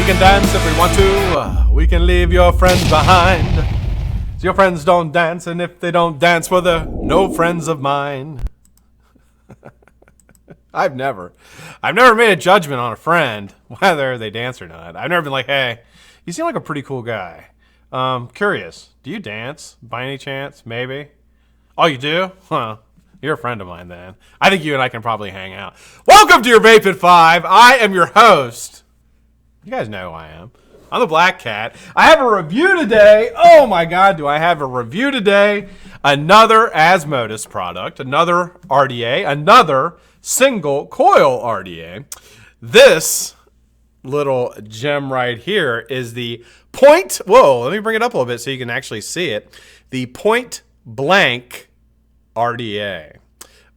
can dance if we want to. We can leave your friends behind. So your friends don't dance, and if they don't dance, well, they're no friends of mine. I've never made a judgment on a friend, whether they dance or not. I've never been like, hey, you seem like a pretty cool guy. Curious, do you dance by any chance? Maybe. Oh, you do? Huh. You're a friend of mine then. I think you and I can probably hang out. Welcome to your Vape at 5. I am your host. You guys know who I am. I'm the BlackCat. I have a review today. Oh my God, do I have a review today? Another Asmodus product, another RDA, another single coil RDA. This little gem right here is the point. Whoa, let me bring it up a little bit so you can actually see it. The Point Blank RDA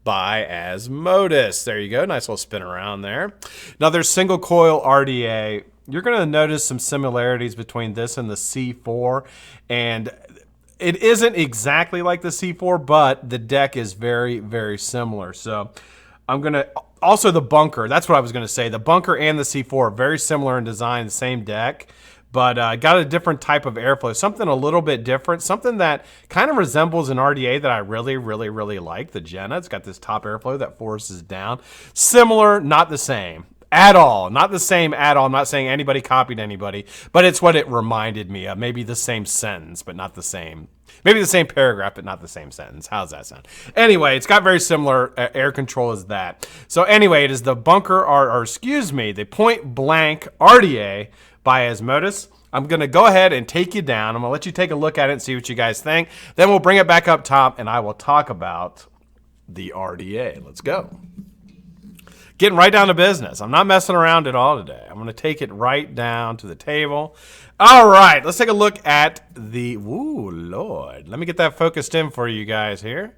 by Asmodus. There you go. Nice little spin around there. Another single coil RDA. You're going to notice some similarities between this and the C4, and it isn't exactly like the C4, but the deck is very, very similar. So I'm going to, also the bunker, that's what I was going to say. The bunker and the C4 are very similar in design, the same deck, but got a different type of airflow, something a little bit different, something that kind of resembles an RDA that I really, really, really like, the Jenna. It's got this top airflow that forces down. Similar, not the same. At all. Not the same at all. I'm not saying anybody copied anybody, but it's what it reminded me of. Maybe the same sentence, but not the same. Maybe the same paragraph, but not the same sentence. How's that sound? Anyway, it's got very similar air control as that. So anyway, it is the bunker, or excuse me, the Point Blank RDA by Asmodus. I'm going to go ahead and take you down. I'm going to let you take a look at it and see what you guys think. Then we'll bring it back up top, and I will talk about the RDA. Let's go. Getting right down to business. I'm not messing around at all today. I'm going to take it right down to the table. All right, let's take a look at the... Ooh, Lord. Let me get that focused in for you guys here.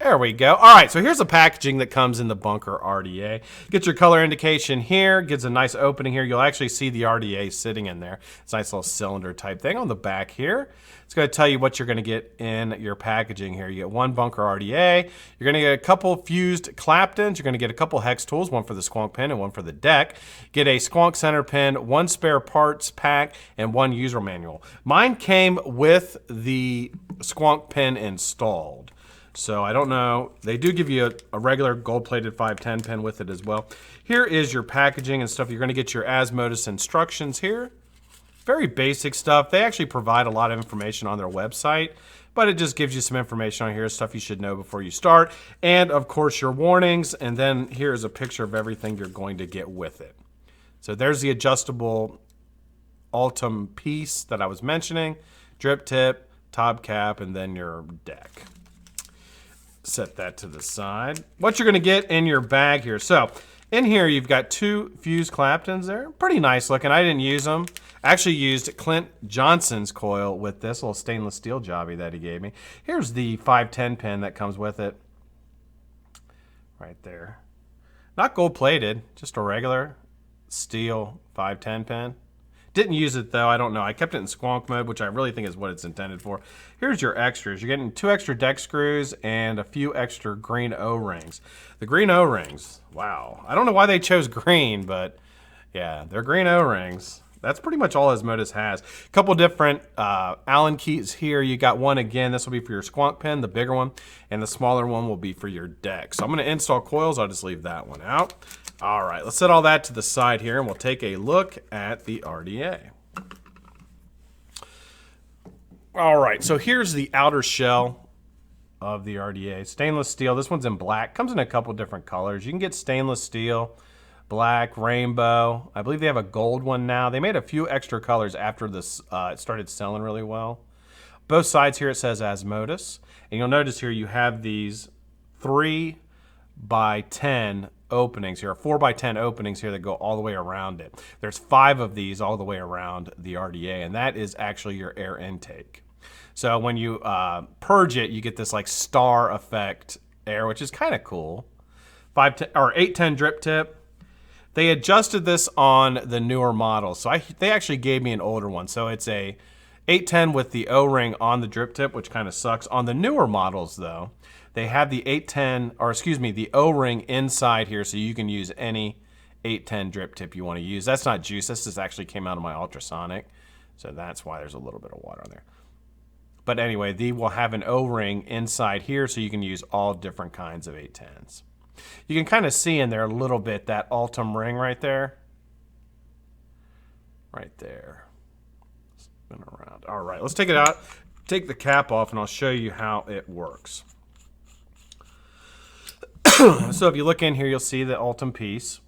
There we go. All right, so here's the packaging that comes in the bunker RDA. Get your color indication here. Gives a nice opening here. You'll actually see the RDA sitting in there. It's a nice little cylinder type thing on the back here. It's going to tell you what you're going to get in your packaging here. You get one bunker RDA. You're going to get a couple fused Claptons. You're going to get a couple hex tools, one for the squonk pin and one for the deck. Get a squonk center pin, one spare parts pack, and one user manual. Mine came with the squonk pin installed. So I don't know. They do give you a regular gold-plated 510 pin with it as well. Here is your packaging and stuff. You're going to get your Asmodus instructions here. Very basic stuff. They actually provide a lot of information on their website, but it just gives you some information on here, stuff you should know before you start. And, of course, your warnings. And then here's a picture of everything you're going to get with it. So there's the adjustable Ultim piece that I was mentioning. Drip tip, top cap, and then your deck. Set that to the side. What you're going to get in your bag here. So in here, you've got two fused Claptons there. Pretty nice looking. I didn't use them. I actually used Clint Johnson's coil with this little stainless steel jobby that he gave me. Here's the 510 pin that comes with it. Right there. Not gold plated, just a regular steel 510 pin. Didn't use it though, I don't know. I kept it in squonk mode, which I really think is what it's intended for. Here's your extras. You're getting 2 extra deck screws and a few extra green O-rings. The green O-rings, wow. I don't know why they chose green, but yeah, they're green O-rings. That's pretty much all Asmodus has. A couple different Allen keys here. You got one again. This will be for your squonk pin, the bigger one, and the smaller one will be for your deck. So I'm going to install coils. I'll just leave that one out. All right, let's set all that to the side here, and we'll take a look at the RDA. All right, so here's the outer shell of the RDA. Stainless steel. This one's in black. Comes in a couple different colors. You can get stainless steel, black, rainbow. I believe they have a gold one now. They made a few extra colors after this it started selling really well. Both sides here it says Asmodus. And you'll notice here you have these 3 by 10 openings here, 4 by 10 openings here that go all the way around it. There's 5 of these all the way around the RDA, and that is actually your air intake. So when you purge it, you get this like star effect air, which is kind of cool. 810 drip tip. They adjusted this on the newer models. So they actually gave me an older one. So it's a 810 with the O-ring on the drip tip, which kind of sucks. On the newer models, though, they have the 810, or excuse me, the O-ring inside here, so you can use any 810 drip tip you want to use. That's not juice. This just actually came out of my ultrasonic. So that's why there's a little bit of water on there. But anyway, they will have an O-ring inside here so you can use all different kinds of 810s. You can kind of see in there a little bit that Ultim ring right there. Right there. Spin around. All right, let's take it out. Take the cap off and I'll show you how it works. So if you look in here, you'll see the Ultim piece.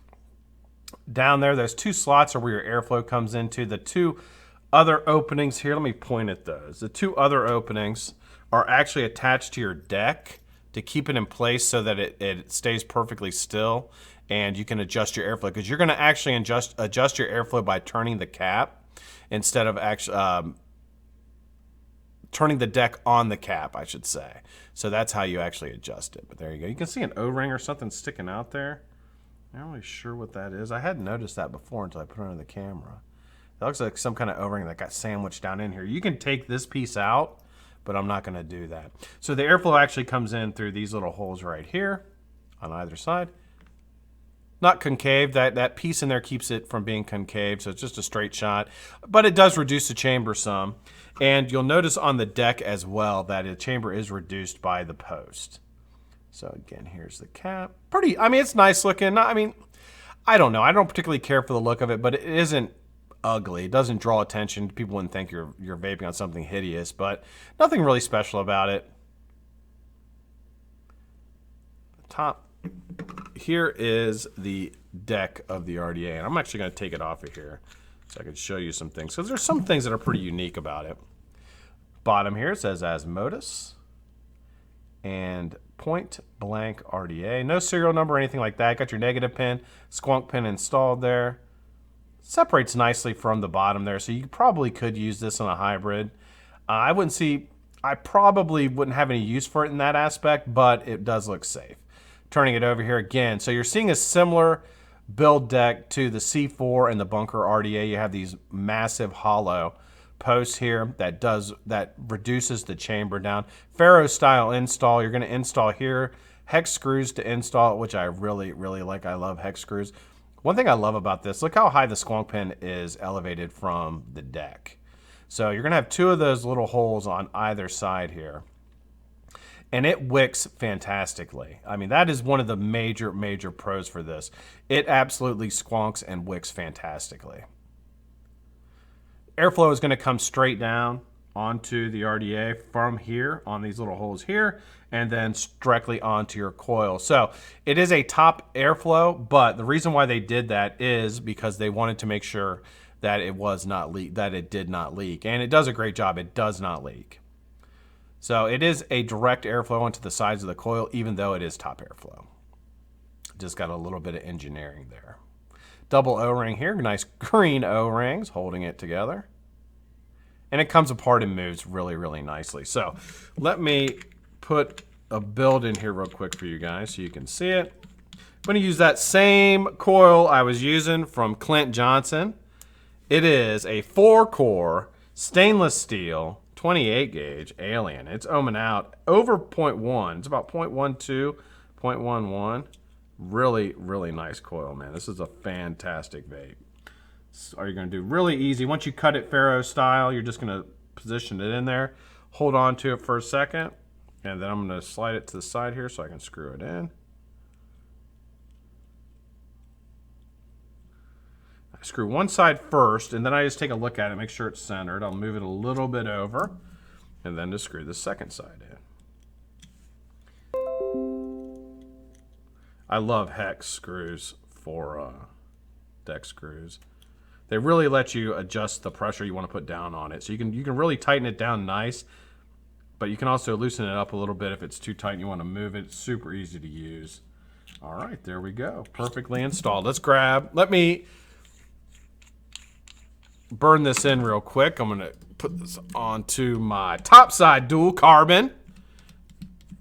Down there, there's 2 slots are where your airflow comes into. The 2 other openings here, let me point at those. The 2 other openings are actually attached to your deck to keep it in place so that it stays perfectly still and you can adjust your airflow, because you're going to actually adjust your airflow by turning the cap instead of actually turning the deck on the cap, I should say. So that's how you actually adjust it. But there you go. You can see an O-ring or something sticking out there. I'm not really sure what that is. I hadn't noticed that before until I put it on the camera. That looks like some kind of O-ring that got sandwiched down in here. You can take this piece out, but I'm not going to do that. So the airflow actually comes in through these little holes right here on either side. Not concave. That piece in there keeps it from being concave, so it's just a straight shot. But it does reduce the chamber some. And you'll notice on the deck as well that the chamber is reduced by the post. So again, here's the cap. Pretty, I mean, it's nice looking. I mean, I don't know. I don't particularly care for the look of it, but it isn't ugly. It doesn't draw attention. People wouldn't think you're vaping on something hideous, but nothing really special about it. The top here is the deck of the RDA, and I'm actually going to take it off of here so I can show you some things. Because there's some things that are pretty unique about it. Bottom here says Asmodus and point blank RDA. No serial number or anything like that. Got your negative pin, squonk pin installed there. Separates nicely from the bottom there, so you probably could use this on a hybrid. I probably wouldn't have any use for it in that aspect, but it does look safe. Turning it over here again. So you're seeing a similar build deck to the C4 and the Bunker RDA. You have these massive hollow posts here that reduces the chamber down. Ferro style install. You're going to install here hex screws to install it, which I really, really like. I love hex screws. One thing I love about this, look how high the squonk pin is elevated from the deck. So you're going to have 2 of those little holes on either side here. And it wicks fantastically. I mean, that is one of the major, major pros for this. It absolutely squonks and wicks fantastically. Airflow is going to come straight down onto the RDA from here on these little holes here, and then directly onto your coil. So it is a top airflow, but the reason why they did that is because they wanted to make sure that it did not leak. And it does a great job. It does not leak. So it is a direct airflow onto the sides of the coil, even though it is top airflow. Just got a little bit of engineering there. Double O-ring here, nice green O-rings holding it together. And it comes apart and moves really, really nicely. So let me put a build in here real quick for you guys so you can see it. I'm going to use that same coil I was using from Clint Johnson. It is a 4-core stainless steel 28 gauge Alien. It's ohming out over 0.1. It's about 0.12, 0.11. Really, really nice coil, man. This is a fantastic vape. So are you going to do really easy? Once you cut it Ferro style, you're just going to position it in there. Hold on to it for a second. And then I'm going to slide it to the side here so I can screw it in. I screw one side first, and then I just take a look at it, make sure it's centered. I'll move it a little bit over, and then just screw the second side in. I love hex screws for deck screws. They really let you adjust the pressure you want to put down on it. So you can really tighten it down nice, but you can also loosen it up a little bit if it's too tight and you want to move it. It's super easy to use. All right, there we go. Perfectly installed. Let me burn this in real quick. I'm going to put this onto my topside dual carbon.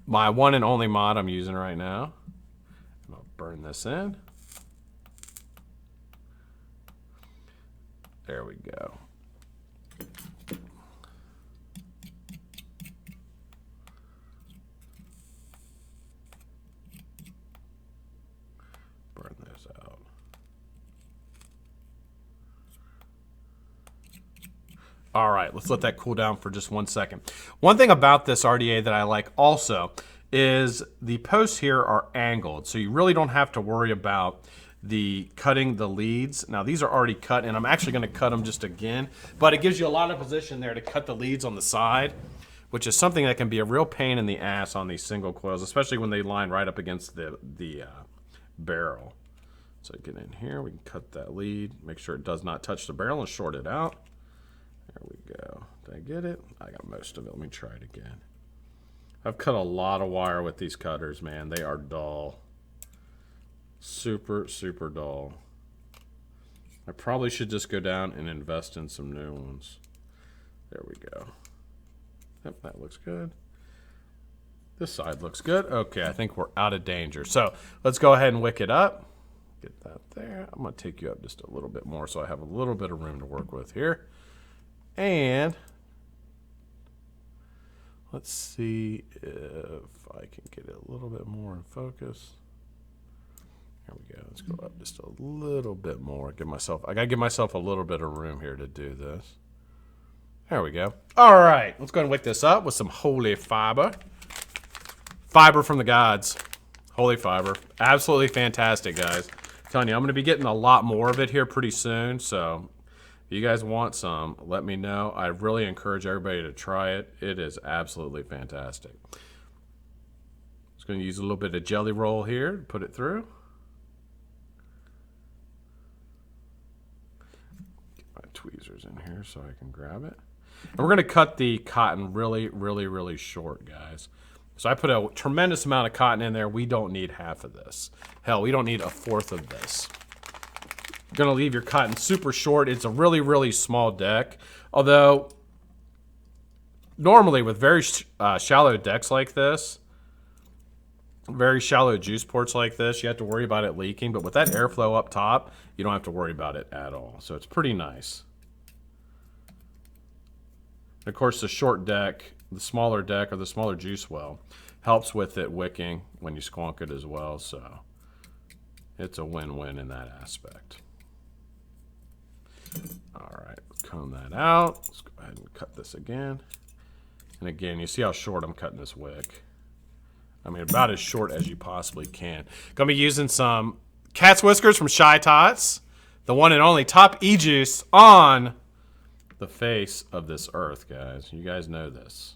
My one and only mod I'm using right now. I'm going to burn this in. There we go. Burn this out. All right, let's let that cool down for just 1 second. One thing about this RDA that I like also is the posts here are angled, so you really don't have to worry about the cutting the leads. Now these are already cut, and I'm actually going to cut them just again, but it gives you a lot of position there to cut the leads on the side, which is something that can be a real pain in the ass on these single coils, especially when they line right up against the barrel. So get in here, we can cut that lead, make sure it does not touch the barrel, and short it out. There we go. Did I get it? I got most of it. Let me try it again. I've cut a lot of wire with these cutters, man. They are dull. Super, super dull. I probably should just go down and invest in some new ones. There we go. Yep, that looks good. This side looks good. Okay, I think we're out of danger. So let's go ahead and wick it up. Get that there. I'm going to take you up just a little bit more so I have a little bit of room to work with here. And let's see if I can get it a little bit more in focus. There we go. Let's go up just a little bit more. I gotta give myself a little bit of room here to do this. There we go. All right, let's go ahead and wick this up with some holy fiber. Fiber from the gods. Holy fiber. Absolutely fantastic, guys. I'm telling you, I'm gonna be getting a lot more of it here pretty soon, so if you guys want some, let me know. I really encourage everybody to try it. It is absolutely fantastic. Just going to use a little bit of jelly roll here to put it through. Get my tweezers in here so I can grab it. And we're going to cut the cotton really, really, really short, guys. So I put a tremendous amount of cotton in there. We don't need half of this. Hell, we don't need a fourth of this. Going to leave your cotton super short. It's a really, really small deck. Although, normally with very shallow decks like this, very shallow juice ports like this, you have to worry about it leaking. But with that airflow up top, you don't have to worry about it at all. So it's pretty nice. And of course, the short deck, the smaller deck, or the smaller juice well, helps with it wicking when you squonk it as well. So it's a win-win in that aspect. All right, comb that out. Let's go ahead and cut this again. And again, you see how short I'm cutting this wick. I mean, about as short as you possibly can. Gonna be using some cat's whiskers from Shy Tots, the one and only top e-juice on the face of this earth, guys. You guys know this.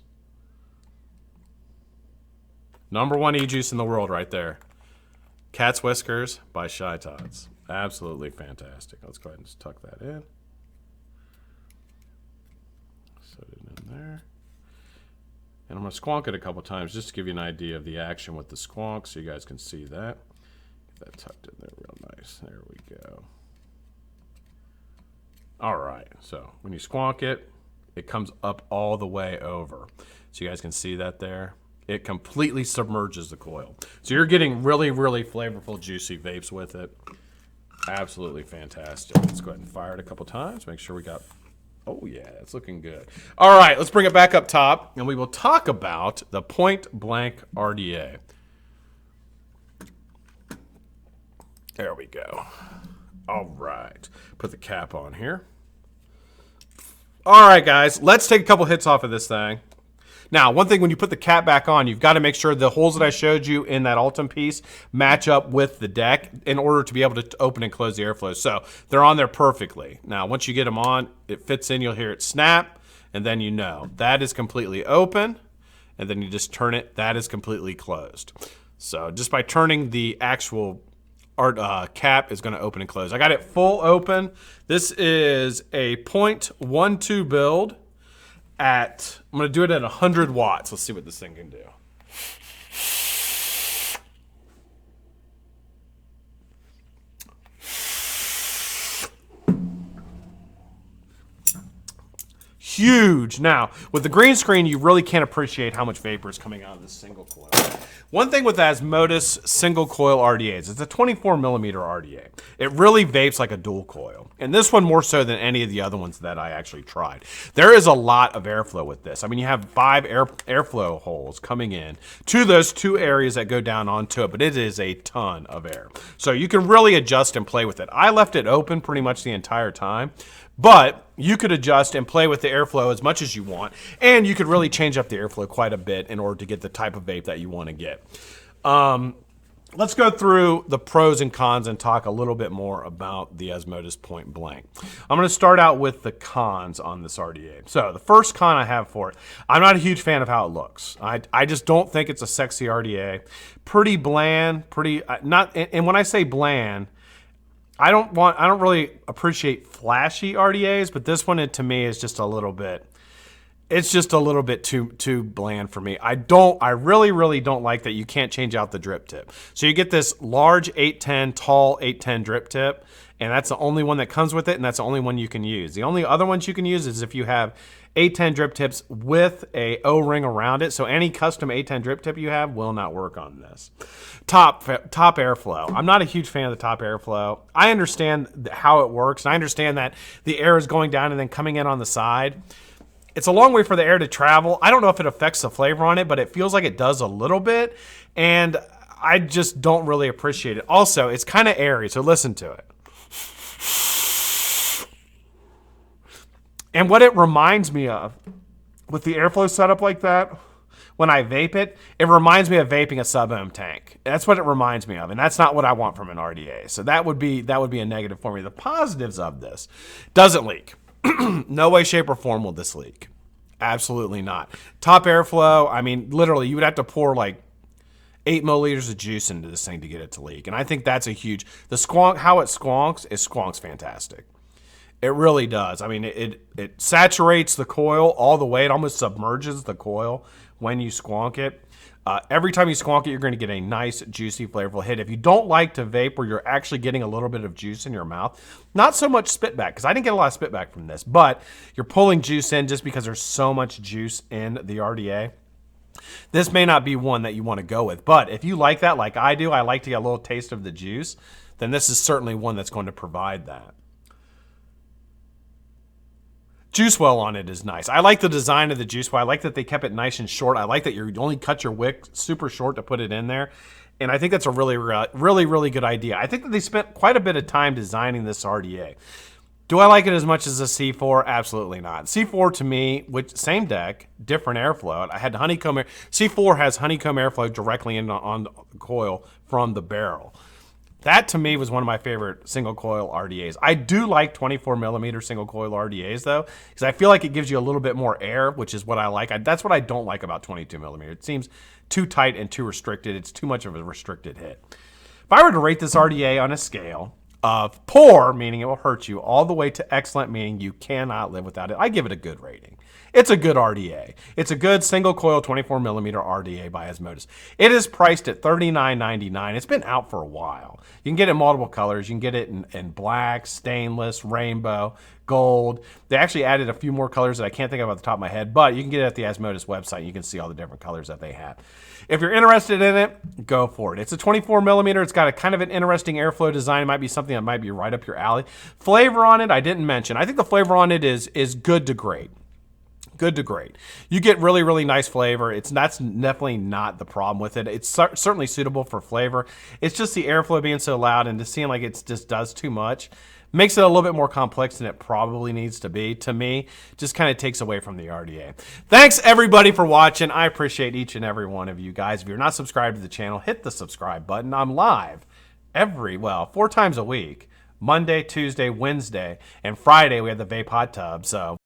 #1 e-juice in the world right there. Cat's Whiskers by Shy Tots. Absolutely fantastic. Let's go ahead and just tuck that in. Set it in there. And I'm going to squonk it a couple times just to give you an idea of the action with the squonk so you guys can see that. Get that tucked in there real nice. There we go. All right. So when you squonk it, it comes up all the way over. So you guys can see that there. It completely submerges the coil. So you're getting really, really flavorful, juicy vapes with it. Absolutely fantastic. Let's go ahead and fire it a couple times. Make sure we got... Oh, yeah, it's looking good. All right, let's bring it back up top, and we will talk about the Point Blank RDA. There we go. All right. Put the cap on here. All right, guys, let's take a couple hits off of this thing. Now, one thing, when you put the cap back on, you've got to make sure the holes that I showed you in that Ultim piece match up with the deck in order to be able to open and close the airflow. So they're on there perfectly. Now, once you get them on, it fits in, you'll hear it snap, and then you know that is completely open, and then you just turn it, that is completely closed. So just by turning the actual cap is going to open and close. I got it full open. This is a 0.12 build. I'm going to do it at 100 watts. Let's see what this thing can do. Huge. Now, with the green screen, you really can't appreciate how much vapor is coming out of this single coil. One thing with Asmodus single coil RDAs, it's a 24 millimeter RDA. It really vapes like a dual coil. And this one more so than any of the other ones that I actually tried. There is a lot of airflow with this. I mean, you have 5 airflow holes coming in to those 2 areas that go down onto it, but it is a ton of air. So you can really adjust and play with it. I left it open pretty much the entire time, But you could adjust and play with the airflow as much as you want, and you could really change up the airflow quite a bit in order to get the type of vape that you want to get. Let's go through the pros and cons and talk a little bit more about the Asmodus Point Blank. I'm going to start out with the cons on this RDA. So the first con I have for it, I'm not a huge fan of how it looks. I just don't think it's a sexy RDA. Pretty bland, pretty not. And when I say bland, I don't really appreciate flashy RDAs, but this one to me is just a little bit. It's just a little bit too bland for me. I really don't like that you can't change out the drip tip. So you get this large 810, tall 810 drip tip, and that's the only one that comes with it, and that's the only one you can use. The only other ones you can use is if you have 810 drip tips with a O-ring around it. So any custom 810 drip tip you have will not work on this. Top airflow. I'm not a huge fan of the top airflow. I understand how it works, and I understand that the air is going down and then coming in on the side. It's a long way for the air to travel. I don't know if it affects the flavor on it, but it feels like it does a little bit, and I just don't really appreciate it. Also, it's kind of airy, so listen to it. And what it reminds me of, with the airflow setup like that, when I vape it, it reminds me of vaping a sub-ohm tank. That's what it reminds me of, and that's not what I want from an RDA. So that would be a negative for me. The positives of this, doesn't leak. No way, shape, or form will this leak. Absolutely not. Top airflow, I mean, literally, you would have to pour like 8 milliliters of juice into this thing to get it to leak. And I think that's a huge, how it squonks fantastic. It really does. I mean, it saturates the coil all the way. It almost submerges the coil when you squonk it. Every time you squonk it, you're going to get a nice, juicy, flavorful hit. If you don't like to vape where you're actually getting a little bit of juice in your mouth, not so much spit back, because I didn't get a lot of spit back from this, but you're pulling juice in just because there's so much juice in the RDA. This may not be one that you want to go with, but if you like that, like I do, I like to get a little taste of the juice, then this is certainly one that's going to provide that. Juice well on it is nice. I like the design of the juice well. I like that they kept it nice and short. I like that you only cut your wick super short to put it in there. And I think that's a really good idea. I think that they spent quite a bit of time designing this RDA. Do I like it as much as a C4? Absolutely not. C4 to me, which same deck, different airflow. I had honeycomb air. C4 has honeycomb airflow directly on the coil from the barrel. That to me was one of my favorite single coil RDAs. I do like 24 millimeter single coil RDAs though, because I feel like it gives you a little bit more air, which is what I like. That's what I don't like about 22 millimeter. It seems too tight and too restricted. It's too much of a restricted hit. If I were to rate this RDA on a scale of poor, meaning it will hurt you, all the way to excellent, meaning you cannot live without it, I give it a good rating. It's a good RDA. It's a good single coil 24 millimeter RDA by Asmodus. It is priced at $39.99. It's been out for a while. You can get it in multiple colors. You can get it in black, stainless, rainbow, gold. They actually added a few more colors that I can't think of off the top of my head, but you can get it at the Asmodus website. You can see all the different colors that they have. If you're interested in it, go for it. It's a 24 millimeter. It's got a kind of an interesting airflow design. It might be something that might be right up your alley. Flavor on it, I didn't mention. I think the flavor on it is good to great. Good to great. You get really nice flavor. That's definitely not the problem with it. It's certainly suitable for flavor. It's just the airflow being so loud and just seeing like it just does too much makes it a little bit more complex than it probably needs to be. To me, just kind of takes away from the RDA. Thanks everybody for watching. I appreciate each and every one of you guys. If you're not subscribed to the channel, hit the subscribe button. I'm live 4 times a week. Monday, Tuesday, Wednesday, and Friday we have the Vape Hot Tub. So